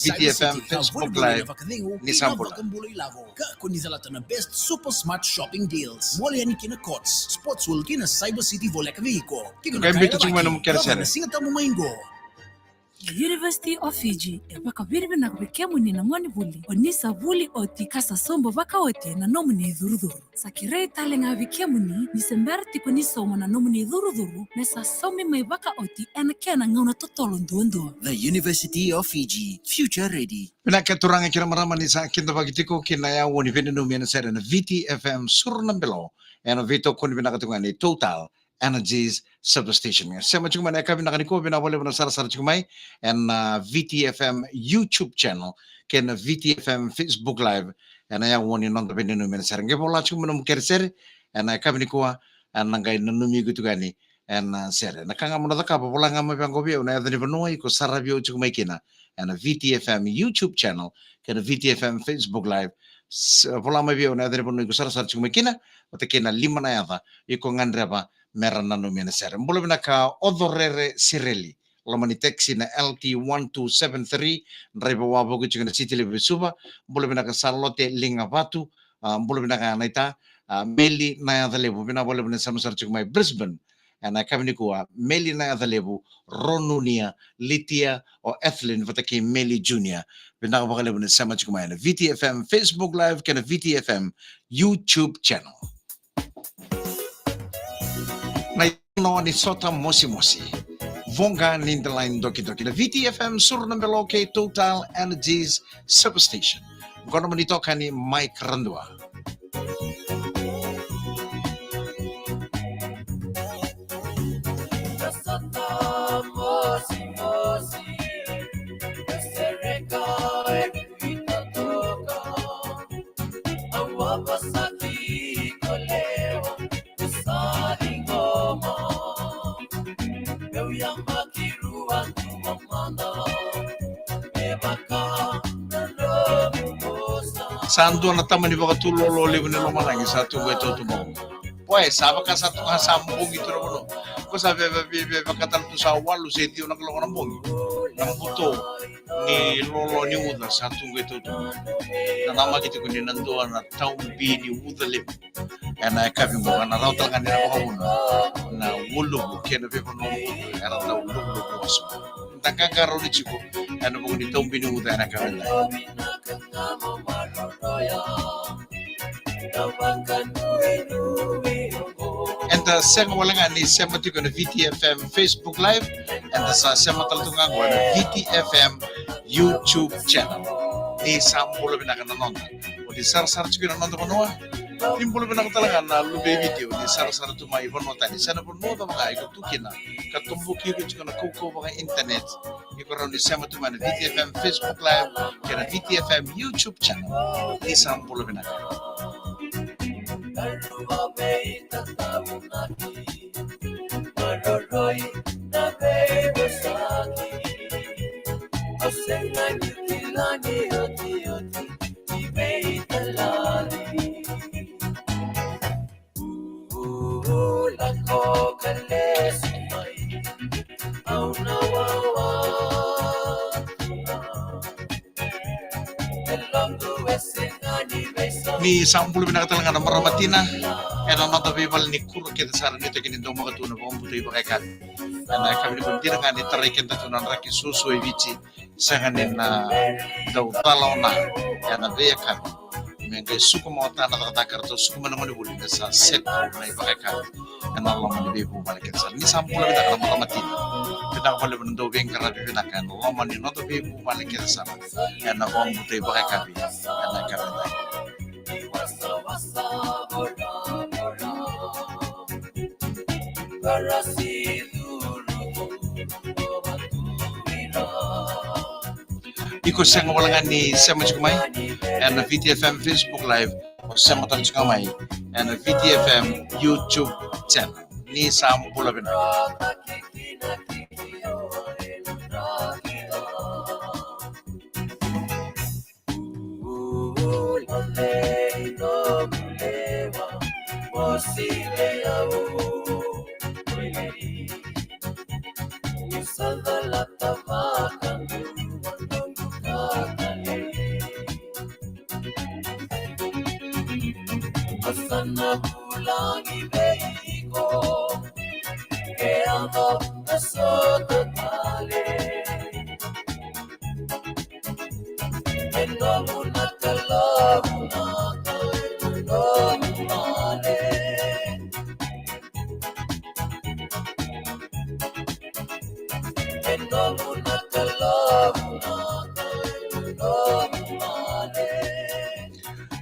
VTFM Facebook Live ni Sambula. Ka best super smart shopping deals. Mole yani kina Courts, Sports will kina Cyber City voleka viko. Kambito chuma na mkeresere. Singata mumaingo. University of Fiji epaka biribe na kubekemu ni na mwani buli onisa buli oti kasa sombo baka oti na nomu ni dhurudhuru sakirei tale nga vikemu ni semberti kunisa umana nomu ni dhurudhuru nesa somi mai baka oti ena kena ngauna totolo ndondo. The University of Fiji, future ready. Pinaka turanga kira marama ni sa kinda bagitiko kinaya woni vende no miana sere na VTFM Surnambelo ena vito koni pinaka tungani Total Energies Substation. Sama cuma mereka binakaniko binawale binasara cumai and VTFM YouTube channel ken VTFM Facebook Live and I want you not to be no minister. Give all cuma no kerser and I kabinikoa and nangai numi gutugani and sere. Nakanga mona ka pola ngama bangobi una ya no iko sarabio cumai kina and VTFM YouTube channel ken VTFM Facebook Live pola mai una ya no iko sara cumai kina otakena lima na yava iko ngandreba merana no minister. Mbolo binaka odorere sireli. Lamani taxi na LT1273 driver wabo ko chingana city le suba. Mbolo binaka salote lingavatu. Mbolo binaka naita meli na ya lebu bina bolo bina samusar chumai Brisbane. Ana kamini kuwa meli na ya lebu Ronunia Litia o Ethlyn vataki meli junior. Binaka bakale bina sama chumai na VTFM Facebook Live kana VTFM YouTube channel. No ni sota mosi vonga nindaline doki na VTFM Surnambelo ke Total Energies Substation gono manitoka ni Mike Randua. Sando na taman iba katulolo libo nilo manangi sa tuwe to mo. Pues saba ka sa tunga sambong ito na mo. Ko sabi katal to sa walu sa itiyo na kaloko ng bongi. Nang buto ni lolo ni uda sa tunga ito to. Na makita ko ni nandoan na taumbi ni uda libo. Na kabi mo na raw talaga nila ko muna. Na wulugo kaya na pepo no uda. Era daw wulugo so. Nakakaro ni chiko. Ano mo ni taumbi ni uda na kabi. And the sema wala nga ni sema tiko na VTFM Facebook Live and the sema talatunga ko na VTFM YouTube channel. Ni sampulo binakananon. O di sar-sar chiko na nondo konoa. Timpulo binakatalaga na lube video ni sar-sar tumay bonota ni sana bonota mga iko tukina. Katumbuki ko chiko na kuko mga internet. Iko raw ni sema tumay na VTFM Facebook Live kaya VTFM YouTube channel. Ni sampulo binakananon. Ni sampul binakatalangan na maramatina ena nota people ni kuro kita sar nito kinindong makatuna ko butoy pakai na kami ni bundira nga ni tarikin tatunan raki susu evici sanganin na daw talaw na yana beya kami mengke suku mo tanah takar to suku manangoni buli sa set na ipakai kami ena Allah mani bebu balikin sar ni sampul binakatalangan maramatina tidak boleh menendo beng karena binakan Allah mani nota bebu balikin sar ena ko butoy pakai kami ena kami Iko sang walangan ni sama cukai and VTFM Facebook Live sama tal cukai and VTFM YouTube channel ni sampula benar.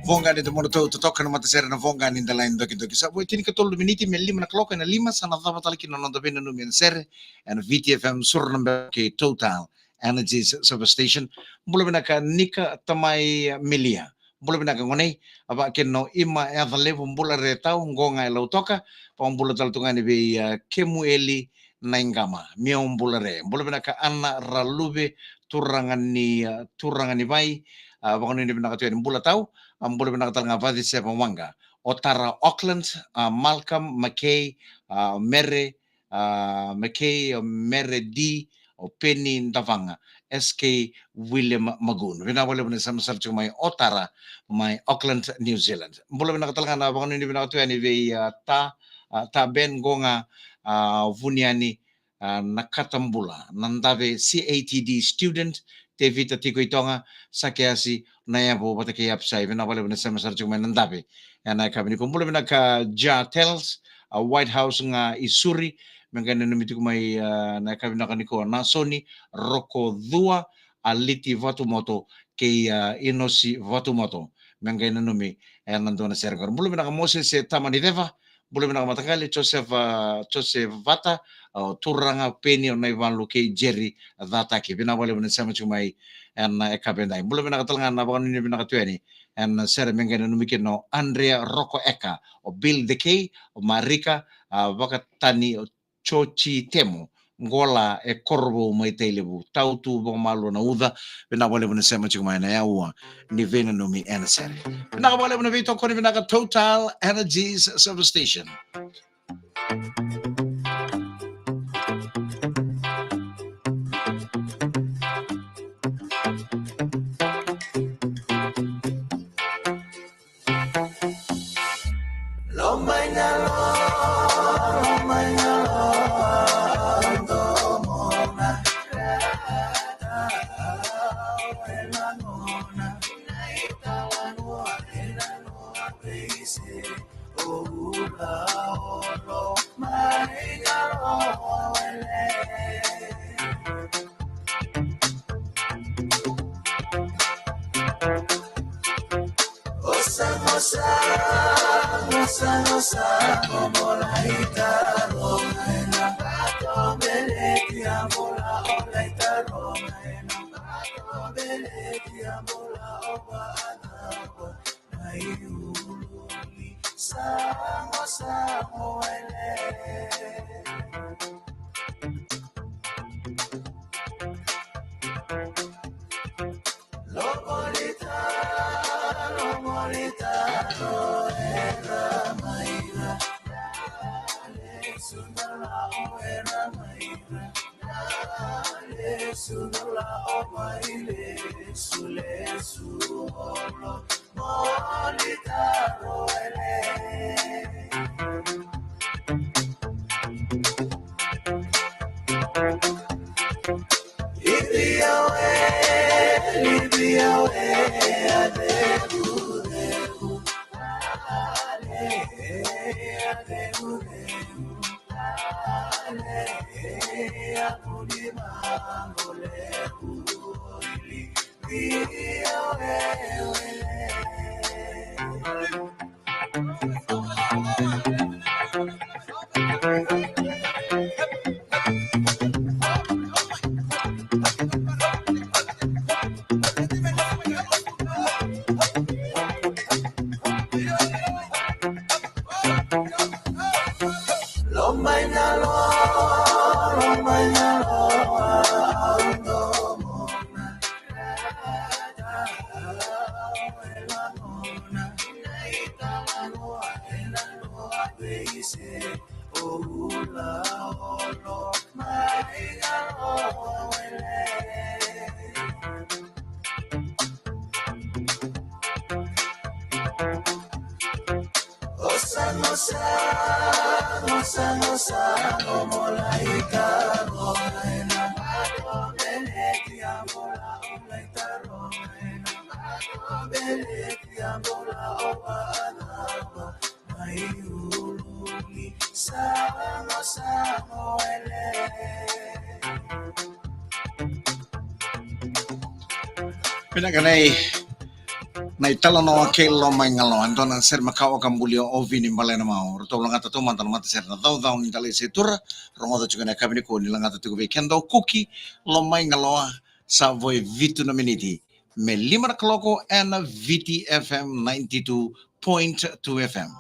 Vongan itu mono to tokan mata sera na vongan in the line doki sa voi tini katolu miniti me lima na clock na lima sana tava tali kina nonto bina no men sere and VTFM Surnambe ke Total Energies Substation mula bina ka nika tamai milia mula bina ka ngonei aba kenno ima e levo mula re tau ngonga e lautoka pa mula tal tungani be kemu eli na ingama mia mula re mula bina ka ana ralube turangani bai bakon ini bina ka tuani mula tau ambul benakatal ngavadi siapa wanga Otara Auckland Malcolm McKay Mere D o Penny Ndavanga SK William Magun bina boleh bina sama sarcu mai Otara mai Auckland New Zealand boleh benakatal ngana bakon ini benakatu yani ve ta ben gonga vuniani nakatambula nandave CATD student Tevita tiko itonga sakeasi na bo bata ke upside na wala na sama sarju man nandabe na kami kumpul na ka Ja Tells White House nga isuri mengana numiti ko may na kami na kaniko na Sony Roko Dua aliti Vatumoto ke Inosi Vatumoto mengana numi nando na sergar kumpul na ka Moses Tamani Deva boleh na matakali Joseph Vata turanga Penny na Ivan Luke Jerry Vata ke bina wala na sama cumai and ekabendai bula bina katalngan na bakon ni bina katuani and sere mengena numikin no Andrea Rocco Eka o Bill Decay o Marika bakatani o Chochi Temo ngola e korbo mai telebu tautu bong malu na uda bina wala bina sema cumai na yawa ni vena numi and sere bina wala bina vito ko ni bina ka Total Energies Substation. Pinaganay na itala no ke lo may ngalo anto na ser makao kambulio ovi ni mbale na mau to lang ata to mantan mata ser na daw ni tali setura rongo to juga na kabini ko ni lang ata to weekend cookie lo may ngalo sa voi vitu na miniti me lima na kloko and VTFM 92.2 FM.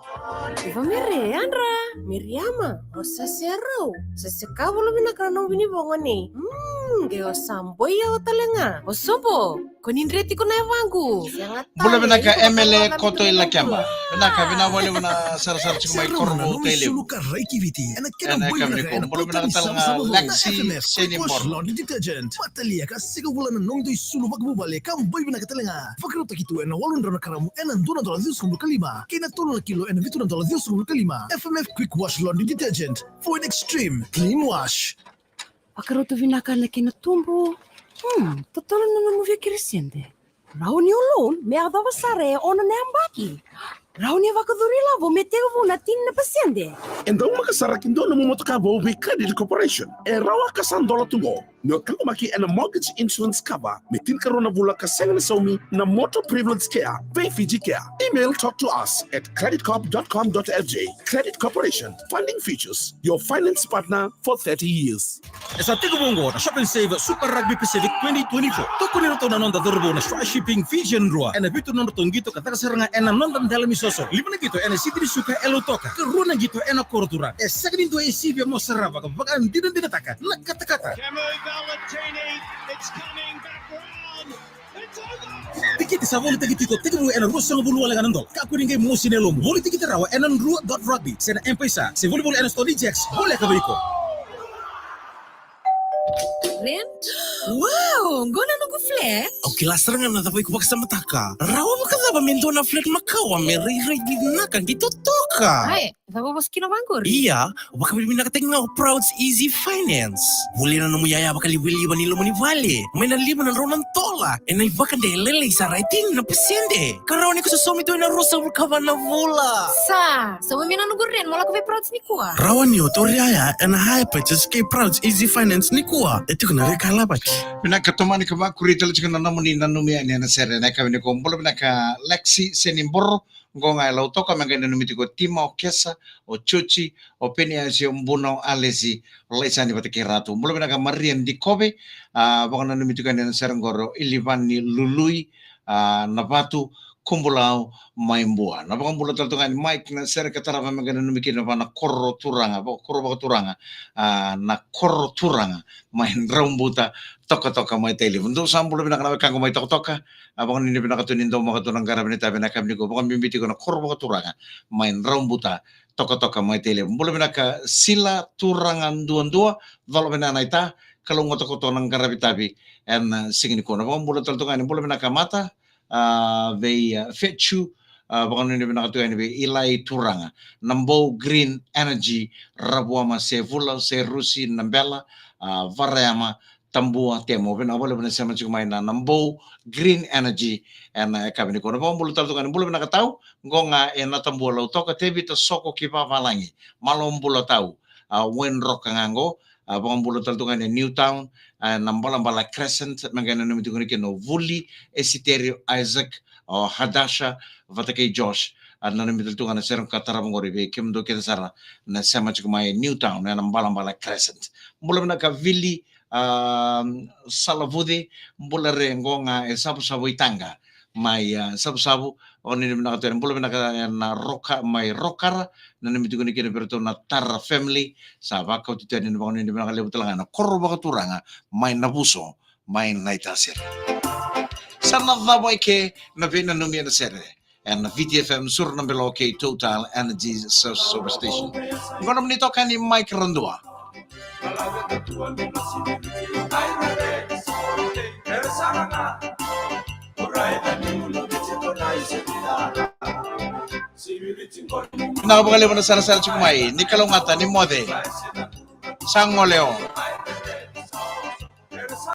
Iva mere Andra, Miriama, o sasero, sasekabo lo binakrano binibongoni. Geo samboy o talenga. O sobo, konindreti ko na ewangu. Bula binaka MLA koto ila kamba. Binaka binawali wana sar-sar chiko may korbo kaili. Suluka Reikiviti. Ena kami ko. Bula binaka talanga Lexi Senimor. Laundry detergent. Matalia ka siga wala na nong doy sulu magbubali. Kamboy binaka talanga. Fakirota kitu ena walon rana karamu ena $2 kalima. Kina $1 kilo ena $2 kalima. FMF Quick Wash Laundry Detergent. For an extreme clean wash. Akaroto vinaka na kinatumbo. Totoo na namuvia kirisende. Rauni ulun, me adava sare ona na ambaki. Rauni vakadurila vo metego na tin na pasyente. Então makasarakin doon na mumotokabo with Credit Corporation. Rawa $100 tungo. No kalumaki and a mortgage insurance cover. Metin karona bula kaseng na somi na motor privilege care. Pay Fiji care. Email talk to us at creditcorp.com.fj. Credit Corporation. Funding features. Your finance partner for 30 years. Sa Tigabongo na Shop and Save Super Rugby Pacific 2024. Toko nito na nonda dorbo na Shua Shipping Fijian Rua. Ena bitu nonda tongito katakasaranga ena nonda ndalami soso. Lima na gito ena sitiri suka elo toka. Karuna gito ena kortura. Second into ACB mo saraba kapag hindi na dinataka. Nagkata-kata. Valentini, it's coming back round. It's over. Tikiti sa voli tikitiko tikimu ena ruwa sanga bulu wala ganando. Kakuning kay musi nelom. Voli tikiti rawa ena ruwa.rugby. Sena empesa. Se volleyball ena Stony Jacks. Voli kabariko. Ren? Wow, gona nugu flat? O kilasarangan na tapos ko sa mataka. Rawa ba ka ba mendo na flat makawa may ray na kan dito toka. Ay, tapos kinabangkor. Iya, baka may nakating nga Prouds Easy Finance. Huli na namuyaya baka liwili nilo ni Vale. May nalima na ron ng tola. E na baka delele sa rating na pasyente. Karawan ko sa sumito na rosa recover na vula. So may nanugur rin, wala ko may prouds ni kuha. Rawan niyo, toriaya, and high purchase kay Prouds Easy Finance ni kuha. Ito ko na rin kalabat. Pinakatumani ka ba kurital chika na namuni nanumia ni na sere na kami ni ko mbolo pinaka Lexi Senimor ngonga ila utoka mangana numiti ko Timo Kesa o Chuchi o Peniasi o Mbuno Alesi leisa ni patike ratu mbolo pinaka Marian Dikobe baka na numiti ko na sere ngoro Ilivani Lului Nabatu Kumbulau Maimbua. Napaka mbula taltungan Mike na sere katara mangana numiki na na korro turanga na korro turanga main rambuta toka mai tele. Untuk sambul pinaka na kanggo mai toka abang ini pinaka tunin do mga tunang garab ni tabi na kami ko baka bimbiti ko na korro turanga main rambuta toka mai tele. Mbula pinaka sila turangan dua valo pinana ita kalung toko ng garab tabi and singin ko na baka mbula taltungan mbula pinaka mata Fetchu baka nini pinakatuyan Ilay Turanga Nambo Green Energy Rabuama se Vula se Rusi Nambela Varayama Tambua Temo pinakawala pa na siya mansikumain na Nambo Green Energy and kami ni ko na baka mbula taltungan mbula pinakataw ngonga natambua lau toka tebi ta soko kipapalangi malong mbula tau Wenrock kangango baka mbula taltungan Newtown Nambala Crescent magana namin ito kino Vuli Esiterio Isaac o Hadasha Vatakay Josh at namin ito nga na serong katarabang oribe kim do kita sara na sama chikumay Newtown na Nambala Crescent mula na ka Vili Salavudi mula rin nga sabu-sabu itanga may sabu-sabu o nini nakatuyan mula na roka may rokara na namin ito kino pero na Tara family sa bakaw tituan nini baka nini nakalibot lang na korro baka turanga may nabuso may naitasir sana vabay ke na pinanumia na sere and VTFM sur ng Beloke Total Energy Superstation gano'n nito ka ni Mike Randua Nakabakali mo na sana sa Chukumay, ni Kalungata, ni Mode, Sang Moleo,